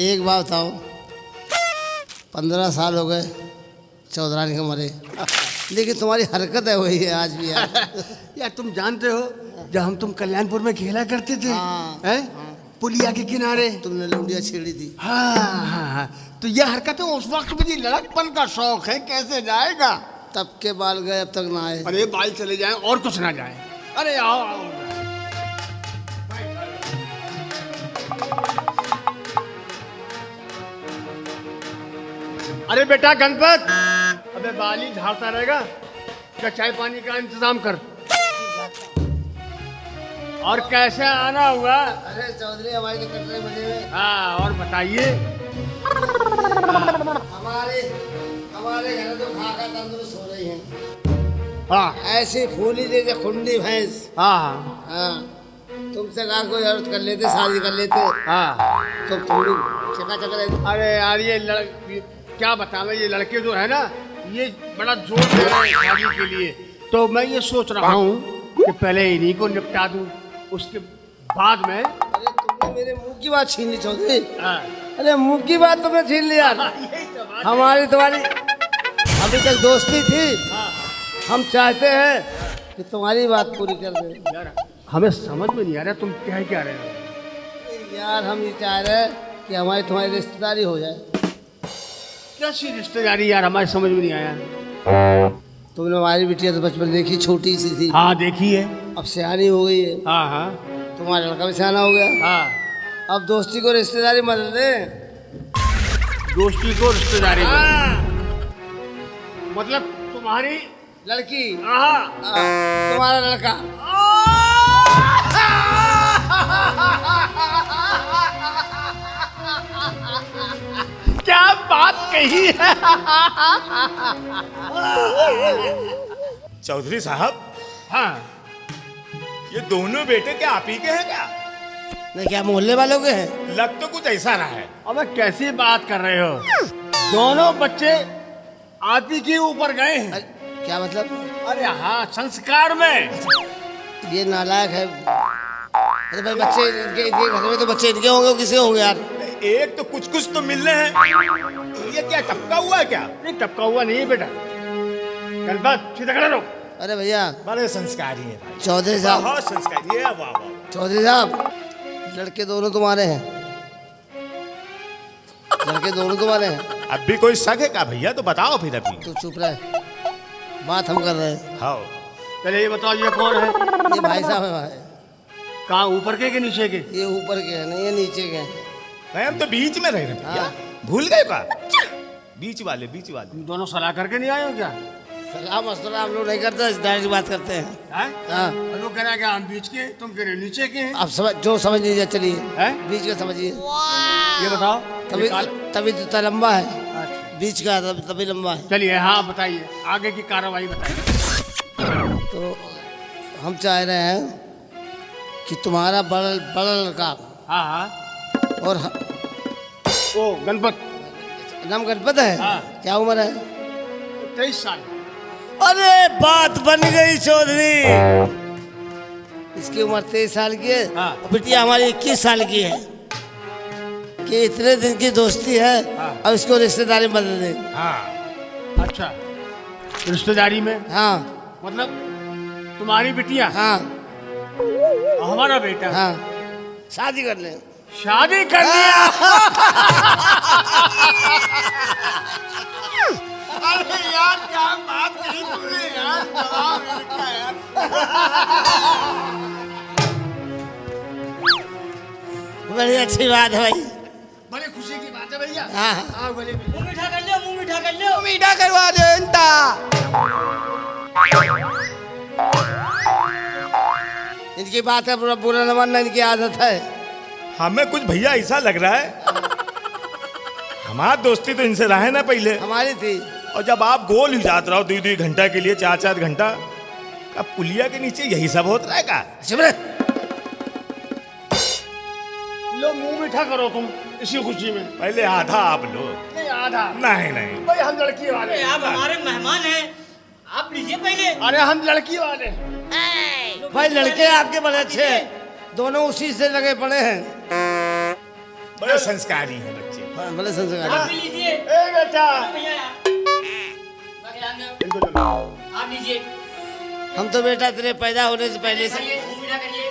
एक बात बताओ, 15 साल हो गए चौधरानी के मरे, लेकिन तुम्हारी हरकत है वही है आज भी यार। यार तुम जानते हो जब हम तुम कल्याणपुर में खेला करते थे, हाँ, हैं? पुलिया के किनारे तुमने लौंडिया छेड़ी थी। हाँ, तो यह हरकत है उस वक्त मुझे लड़कपन का शौक है, कैसे जाएगा। तब के बाल गए अब तक ना आए। अरे बाल चले जाएं और कुछ ना जाए। अरे आओ आओ। अरे बेटा गणपत, अबे बाल ही झाड़ता रहेगा क्या? चाय पानी का इंतजाम कर। और कैसे आना हुआ? अरे चौधरी हमारे तो कटरे बजे हुए। हाँ और बताइए। हमारे हमारे घर तो खा खा तंदुरुस्त हो रही हैं। हाँ ऐसी फूली जैसे खुंडी भैंस। हाँ हाँ, तुमसे कहा कोई औरत कर लेते, शादी कर लेते हाँ। तो थोड़ी चका चका रहती। अरे यार ये क्या बतावें, ये लड़के जो है ना ये बड़ा जोर दे रहे हैं शादी के लिए। तो मैं ये सोच रहा हूँ कि पहले इन्हीं को निपटा दूँ, उसके बाद में। अरे तुमने मेरे मुंह की बात छीन ली चौधरी। हाँ। अरे मुंह की बात तुमने छीन लिया। यही तो बात है। हमारी तुम्हारी अभी तक दोस्ती थी। हाँ। हम चाहते हैं कि तुम्हारी बात पूरी कर दें। यार हमें समझ में नहीं आ रहा तुम क्या रहे हो। यार हम ये चाह रहे हैं कि हमारी तुम्हारी रिश्तेदारी हो जाए। कैसी रिश्तेदारी यार, हमारी समझ में नहीं आया। तुमने हमारी बिटिया तो बचपन देखी, छोटी सी थी। हाँ देखी है। अब सियानी हो गई है। हाँ हाँ तुम्हारा लड़का भी सियाना हो गया। हाँ। अब दोस्ती को रिश्तेदारी बदल दे। दोस्ती को रिश्तेदारी मतलब तुम्हारी लड़की हाँ तुम्हारा लड़का। क्या बात कही है। चौधरी साहब, हाँ ये दोनों बेटे क्या आप ही के हैं क्या? नहीं, क्या मोहल्ले वालों के हैं? लग तो कुछ ऐसा रहा है। अब कैसी बात कर रहे हो? दोनों बच्चे आप ही के ऊपर गए हैं। अरे, क्या मतलब? अरे हाँ संस्कार में। ये नालायक है। अरे भाई बच्चे इनके घर में तो बच्चे इनके होंगे, किसी होंगे यार। एक तो कुछ कुछ तो मिल रहे हैं। ये क्या टपका हुआ है क्या? नहीं टपका हुआ नहीं है बेटा। गणपत सीधा खड़े रहो। अरे भैया बड़े संस्कारी है भाई, चौधरी साहब, बहुत संस्कारी है। वाह वाह। चौधरी साहब, लड़के दोनों तुम्हारे हैं। लड़के दोनों तुम्हारे हैं। अब भी कोई शक है क्या भैया? तो बताओ फिर अभी। तू चुप रहे, बात हम कर रहे हैं। हाँ, चलिए ये बताओ ये कौन है? ये भाई साहब है भाई। कहाँ ऊपर के नीचे के? ये ऊपर के हैं, नहीं ये नीचे के हैं। नहीं हम तो बीच में रह रहे हैं भैया। हाँ। भूल गए क्या? बीच वाले बीच वाले। तुम दोनों सलाह करके नहीं आए हो क्या? सलाह मशवरा हम लोग नहीं करते, डायरेक्ट बात करते हैं। हैं? हाँ, और वो कह रहा है कि हम बीच के, तुम कह रहे हो नीचे के हैं। अब समझ जो समझ लीजिए, चलिए हैं? बीच का समझिए। ये बताओ तभी निकाल। तभी तो इतना लंबा है, अच्छा। बीच का तभी लंबा है। चलिए हाँ बताइए, आगे की कार्रवाई बताइए। तो हम चाह रहे हैं कि तुम्हारा बड़ा बड़ा लड़का हाँ हाँ। और ओ गणपत नाम गणपत है। हाँ। क्या उम्र है? 23 साल। अरे बात बन गई चौधरी। इसकी उम्र 23 साल की है। हाँ। और बिटिया हमारी 21 साल की है। कि इतने दिन की दोस्ती है। हाँ। अब इसको रिश्तेदारी बदल दे। हाँ अच्छा रिश्तेदारी में हाँ मतलब तुम्हारी बिटिया हाँ और हमारा बेटा हाँ, शादी कर ले। शादी कर लिया। अरे यार क्या बात कही तुमने यार, जवाब मिलता है यार। बड़ी अच्छी बात है भाई। बड़ी खुशी की बात है भैया। हाँ। हाँ बोले मुंह मीठा कर लो, मुंह मीठा कर लो। मीठा करवा देता। इनकी बात है, बुरा न मानना इनकी आदत है। हमें कुछ भैया ऐसा लग रहा है, हमारी दोस्ती तो इनसे रहे ना पहले। हमारी थी। और जब आप गोल ही जात रहो 2-2 घंटा के लिए, 4-4 घंटा, अब पुलिया के नीचे यही सब होता रहेगा। चुप रहे। लो मुंह मीठा करो तुम इसी खुशी में। पहले आधा आप लो। नहीं आधा नहीं नहीं, भाई, हम लड़की वाले। अरे आप हमारे मेहमान हैं, आप लीजिए पहले। अरे हम लड़की वाले। भाई लड़के आपके बड़े अच्छे हैं, दोनों उसी से लगे पड़े हैं। बड़े संस्कारी हैं बच्चे। बड़े संस्कार आप भी लीजिए। ए बेटा भैया बाकी ध्यान दो। इनको दो। आप लीजिए। हम तो बेटा तेरे पैदा होने से पहले से खाइए, मुंह मीठा करिए।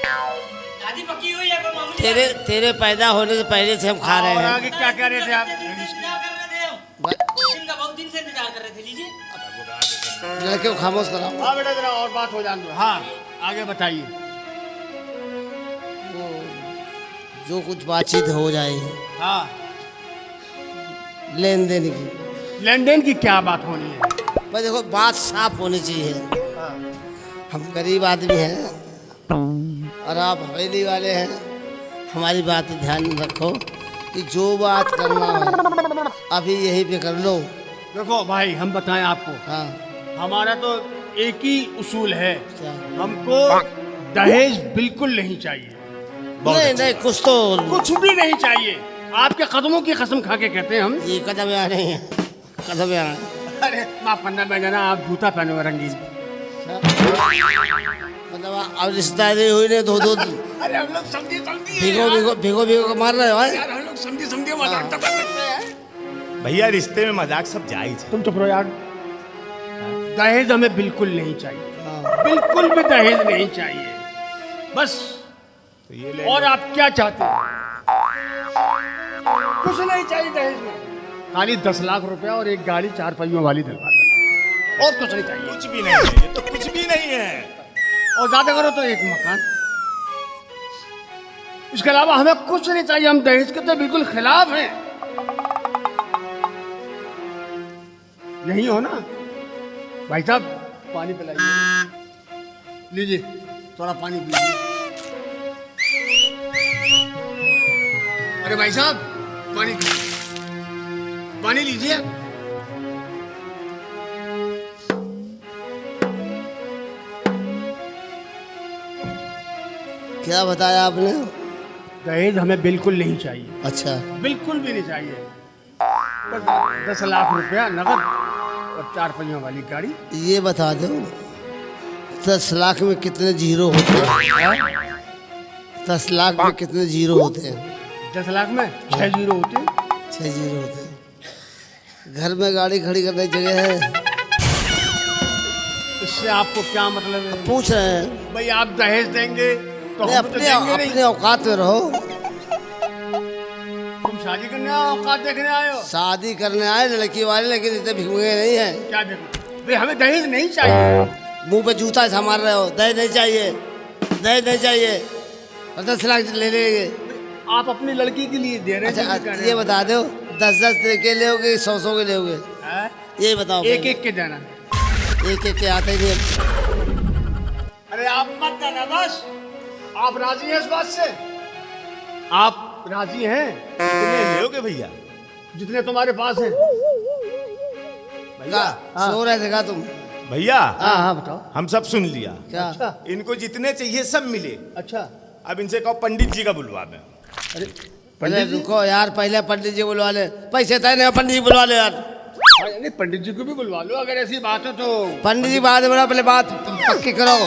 शादी पक्की हुई है कोई मामूली तेरे पैदा होने से पहले से हम खा रहे और हैं। आगे क्या कह रहे थे आप? इंतजार कर रहे थे हम। दिन का बहुत दिन से इंतजार कर रहे थे। लीजिए। लड़के को खामोश कराओ। हाँ बेटा जरा और बात हो जाने दो। हाँ आगे बताइए। वो जो कुछ बातचीत हो जाए हाँ लेन देन की, लेन देन की क्या बात होनी है? पर देखो बात साफ होनी चाहिए। हाँ। हम गरीब आदमी हैं और आप हवेली वाले हैं। हमारी बात ध्यान रखो कि जो बात करना हो अभी यहीं पे कर लो। देखो भाई हम बताएं आपको, हाँ हमारा तो एक ही उसूल है, क्या? हमको दहेज बिल्कुल नहीं चाहिए, नहीं नहीं कुछ तो कुछ भी नहीं चाहिए। आपके कदमों की कसम खा के कहते हैं हम। ये कदम आ रहे हैं, कदम आ रहे हैं। अरे माफ करना मैं जाना, आप जूता पहने हुए रंगीन। मतलब अब रिश्तेदारी हुई नहीं दो दो अरे हम लोग समझी समझी भिगो के मार रहे हो। यार, हम लोग समझी समझी मजाक तो कर सकते हैं। भैया रिश्ते में मजाक सब जायज है। तुम चुप रहो यार। दहेज हमें बिल्कुल नहीं चाहिए, हाँ। बिल्कुल भी दहेज नहीं चाहिए। बस तो ये ले और लो। आप क्या चाहते हैं? कुछ नहीं चाहिए दहेज में, खाली 10 लाख रुपया और एक गाड़ी 4 पहियों वाली दिलवा देना, और कुछ नहीं चाहिए। कुछ भी नहीं है, ये तो कुछ भी नहीं है। और ज्यादा करो तो एक मकान। इसके अलावा हमें कुछ नहीं चाहिए। हम दहेज के तो बिल्कुल खिलाफ हैं। यही हो ना भाई साहब? पानी पिलाइए, लीजिए थोड़ा पानी पीजिए। अरे भाई साहब पानी लीजिए। क्या बताया आपने? दहेज हमें बिल्कुल नहीं चाहिए, अच्छा बिल्कुल भी नहीं चाहिए। बस 10 लाख रुपया नगद और 4 पहियों वाली गाड़ी। ये बता दो 10 लाख में कितने जीरो होते हैं? 10 लाख में कितने जीरो होते हैं? 10 लाख में 6 जीरो होते हैं। 6 जीरो होते हैं। घर में गाड़ी खड़ी करने की जगह है? इससे आपको क्या मतलब है? पूछ रहे हैं। भाई आप दहेज देंगे तो नहीं, हम तो देंगे अपने नहीं। औकात में रहो। तुम शादी करने आओ, औकात देखने आए हो? शादी करने आए लड़की वाले, लेकिन इतने भिगुए नहीं है। क्या देखो भाई, हमें दहेज नहीं चाहिए। मुंह पे जूता से मार रहे हो। दहेज नहीं चाहिए, दहेज नहीं चाहिए और 10 लाख ले लेंगे। आप अपनी लड़की के लिए दे रहे हैं? अच्छा ये बता दो 10-10 के लोगे 100-100 के लोगे? हैं? ये बताओ। एक एक के देना। एक के आते ही नहीं। अरे आप मत देना बस। आप राजी हैं इस बात से? आप राजी हैं? कितने लोगे भैया? जितने तुम्हारे पास हैं। का हाँ। सो रहे थे का तुम? भैया हाँ हाँ बताओ। हम सब सुन लिया। क्या? अच्छा इनको जितने चाहिए सब मिले। अच्छा। अब इनसे कहो पंडित जी का बुलवा दें। अरे पहले पंडित जी? रुको यार, पहले पंडित जी बुलवा ले। पैसे तय नहीं, पंडित जी बुलवा ले यार। नहीं पंडित जी को भी बुलवा लो अगर ऐसी बात है तो। पंडित जी बाद में पहले बात पक्की करो।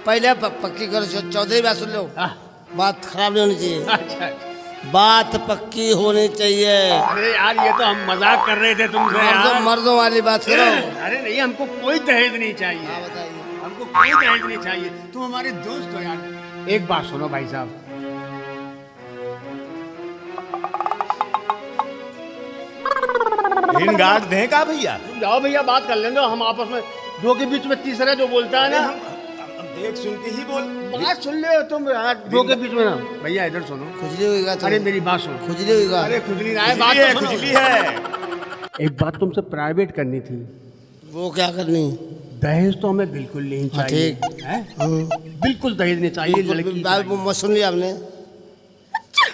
पहले पक्की करो। चौधरी बात सुन लो, हाँ, बात खराब नहीं होनी चाहिए। अच्छा। बात पक्की होनी चाहिए। अरे यार ये तो हम मजाक कर रहे थे तुमसे यार। मर्दों वाली बात करो। अरे नहीं हमको कोई दहेज नहीं हाँ चाहिए, बताइए। हमको कोई दहेज नहीं चाहिए। तुम हमारे दोस्त हो यार। एक बात सुनो भाई साहब, इन गार्ड दें का भैया? तुम जाओ भैया बात कर लेंगे हम आपस में। दो के बीच में तीसरा जो बोलता है ना, हम देख सुन के ही बोल। बात सुन ले तुम यार। दो के बीच में ना भैया इधर सुनो। खुजली हुई का? अरे मेरी बात सुनो। खुजली हुई का? अरे खुजली ना है, बात खुजली है, तो सुनो। खुजली है। एक बात तुमसे प्राइवेट करनी थी। वो क्या करनी? दहेज तो हमें बिल्कुल नहीं हाँ, चाहिए। ठीक। हैं? हम्म। बिल्कुल दहेज नहीं चाहिए। लड़की बात सुन लिया आपने?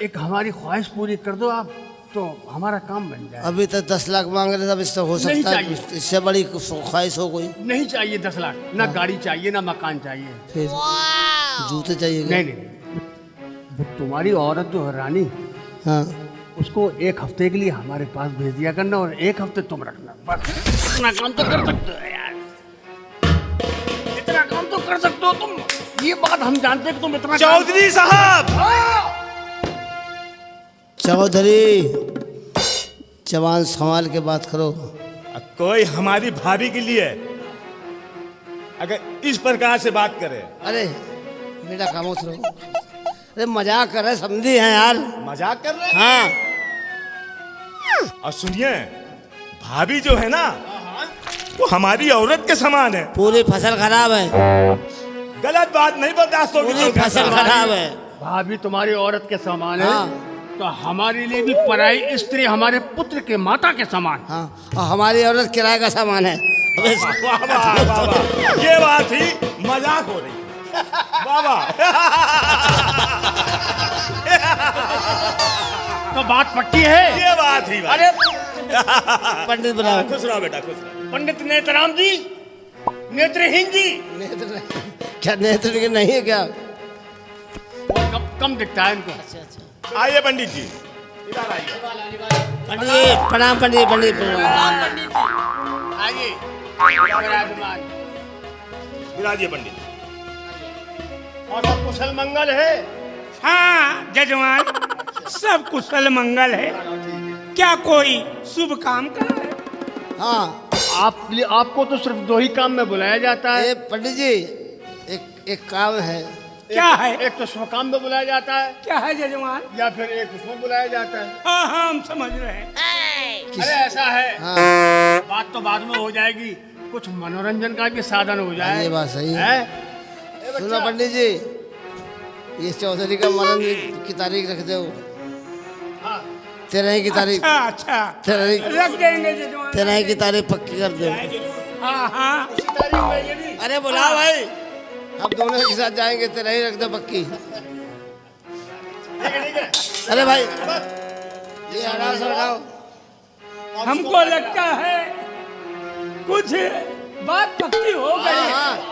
एक हमारी ख्वाहिश पूरी कर दो आप, तो हमारा काम बन जाए। अभी तक 10 लाख मांग रहे थे, अब इससे हो नहीं सकता है चाहिए। इससे बड़ी ख्वाहिश हो कोई? नहीं चाहिए 10 लाख, ना गाड़ी चाहिए ना मकान चाहिए। फिर जूते चाहिए क्या? नहीं नहीं, वो तुम्हारी औरत जो है रानी, हाँ उसको 1 हफ्ते के लिए हमारे पास भेज दिया करना और 1 हफ्ते तुम रखना। बस इतना काम तो कर सकते हो यार, इतना काम तो कर सकते हो तुम। ये बात हम जानते हैं कि तुम इतना चौधरी साहब, चौधरी जवान संभाल के बात करो। कोई हमारी भाभी के लिए अगर इस प्रकार से बात करे। अरे बेटा खामोश रहो। अरे मजाक कर रहे, समझी हैं यार। मजाक कर रहे हैं? हाँ। और सुनिए, भाभी जो है ना वो हमारी औरत के समान है। पूरी फसल खराब है। गलत बात नहीं बर्दाश्त होगी। पूरी फसल खराब है। भाभी तुम्हारी औरत के समान है। हाँ। तो हमारे लिए भी पराई स्त्री हमारे पुत्र के माता के समान। हाँ, और हमारी औरत किराए का सामान है। वाह वाह वाह वाह, ये बात ही मजाक हो रही। वाह वाह। तो बात पक्की है। ये बात ही। अरे पंडित बुलाओ। खुश रहो बेटा, खुश रहो। पंडित नेत्रराम जी, नेत्रहीन जी। नेत्र नहीं, क्या नेत्र के नहीं है क्या? कम दिखता है इनको। अच्छा अच्छा। आइए पंडित जी, इधर आइए। पंडित जी प्रणाम। पंडित पंडित प्रणाम। आइए विराजमान। विराजिए पंडित। और सब कुशल मंगल है। हाँ जजमान, सब कुशल मंगल है। क्या कोई शुभ काम कर रहे हैं? हाँ। आपको तो सिर्फ 2 ही काम में बुलाया जाता है। ये पंडित जी एक काम है। क्या है? एक तो शुभ काम में बुलाया जाता है, क्या है जजमान? या फिर एक उसमें बुलाया जाता है। हाँ हाँ, हम समझ रहे हैं। अरे ऐसा है, हाँ बात तो बाद में हो जाएगी, कुछ मनोरंजन का भी साधन हो जाए। ये बात सही है। सुनो पंडित जी, ये चौधरी का मरण की तारीख रख दो। 13 की तारीख। अच्छा अच्छा, 13 रख देंगे जजमान। 13 की तारीख पक्की कर दो। हाँ हाँ, अरे बुलाओ भाई, हम दोनों एक साथ जाएंगे। 13 ही रख दो पक्की। अरे भाई ये आराम से उठाओ। हमको लगता है कुछ बात पक्की हो गई है। हाँ।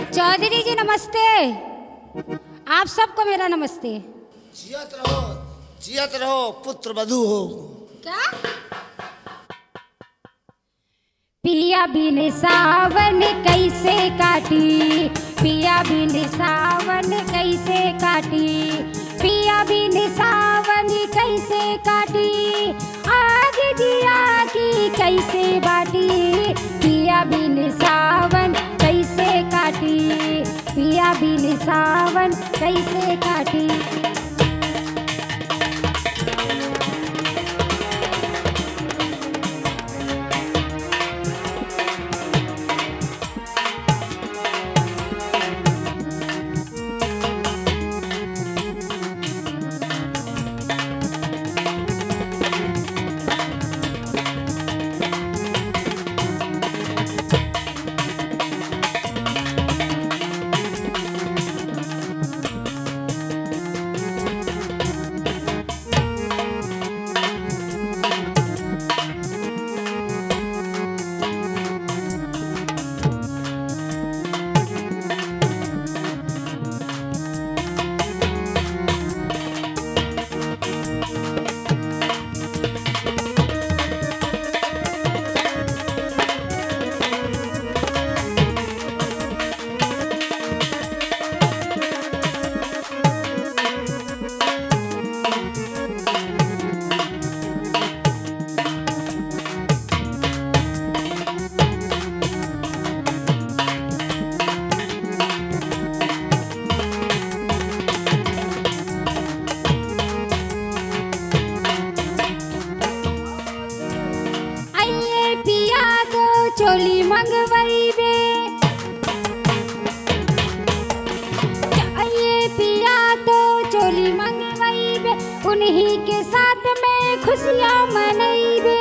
चौधरी जी नमस्ते। आप सबको मेरा नमस्ते। जियत रहो पुत्र वधू हो। क्या? पिया बिन सावन कैसे काटी, पिया बिन सावन कैसे काटी, पिया बिन सावन कैसे काटी, आग जिया की कैसे बाटी, पिया बिन सावन कैसे काटी, पिया बिन सावन कैसे काटी। चोली मंगवाई बे, ये पिया तो चोली मंगवाई बे, उन्हीं के साथ में खुशियाँ मनाई बे।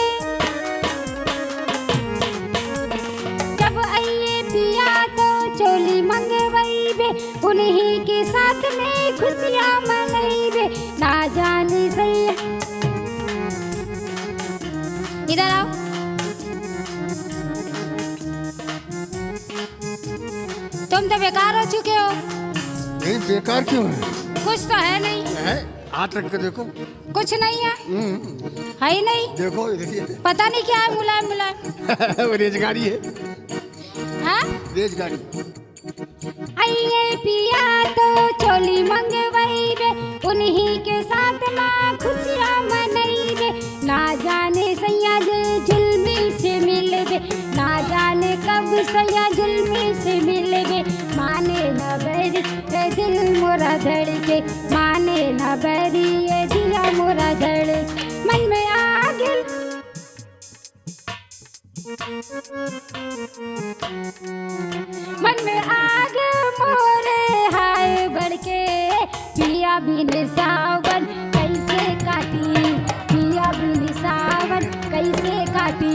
जब आइए पिया तो चोली मंगवाई बे, उन्हीं के साथ में खुशियाँ मनाई बे। ना जाने सही, इधर आओ। तुम तो बेकार हो चुके हो। नहीं बेकार क्यों है? कुछ तो है नहीं। है? हाथ रख के देखो। कुछ नहीं है, है ही नहीं। देखो देखिए। पता नहीं क्या है, मुलायम मुलायम। वो रेजगाड़ी है। हाँ? रेजगाड़ी। आइए पिया तो चोली मंगवाई बे, उन्हीं के साथ माँ खुशियाँ मनाई बे। ना जाने सैया जुल्मी से मिल बे, ना जाने कब सैया जुल्मी से मिल बे। माने न बैरी ये दिल मोरा धड़के, माने न बैरी ये दिया मोरा धड़के। मन में आगे मन में आग मोरे हाय बढ़के, पिया बिन सावन कैसे काटी, पिया बिन सावन कैसे काटी।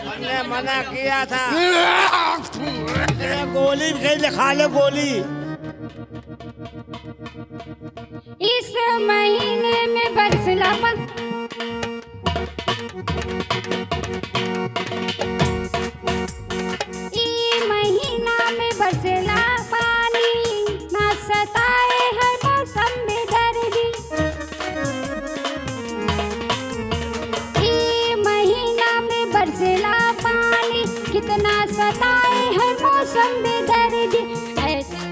हमने मना किया था। गोली भी खेल खा लो गोली। इस महीने में बरसला महीना में बरसला पानी, ना सताए हर मौसम में दर्दी। महीना में बरसला पानी, कितना सताए हर मौसम में दर्दी। ऐसे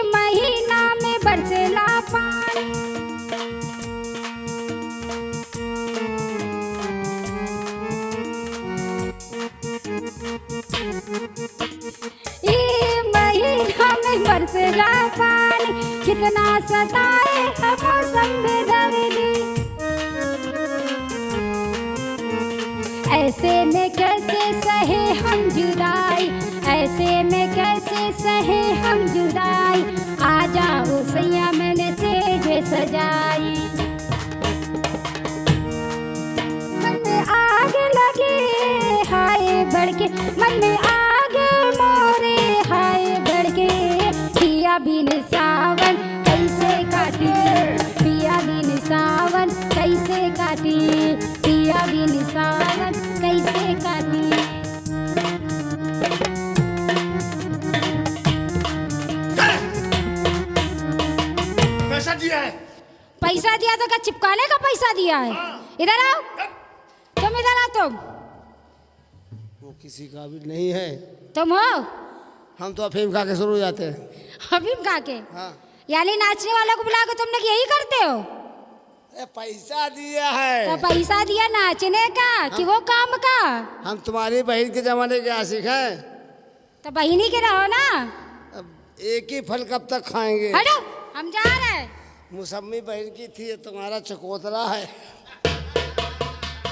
महीना में बरसला पानी, महीना में बरसला पानी, कितना सताए हर मौसम में दर्दी। ऐसे में कैसे सहे हम जुदाई, ऐसे में कैसे सहे हम जुदाई। आ जाओ सैया मैंने सेज सजाई। मन में आग लगे हाय बढ़के, मन में आग मोरे हाय बढ़के। पिया बिन सावन कैसे काटी, पिया बिन सावन कैसे काटी, पिया बिन सावन कैसे काटी। पैसा दिया है। पैसा दिया तो क्या चिपकाने का पैसा दिया है? इधर आओ, तुम इधर आओ। तुम वो किसी काबिल नहीं है। तुम हो? हम तो अफीम खा के शुरू हो जाते हैं। अफीम खा के? हाँ। यानी नाचने वालों को बुला के तुम लोग यही करते हो? पैसा दिया है। तो पैसा दिया नाचने का कि वो काम का? हम तुम्हारी बहन के जमाने के आशिक हैं। तो बहिनी के रहो ना। अब एक ही फल कब तक खाएंगे? हटो, हम जा रहे हैं। मौसमी बहन की थी, तुम्हारा चकोतरा है।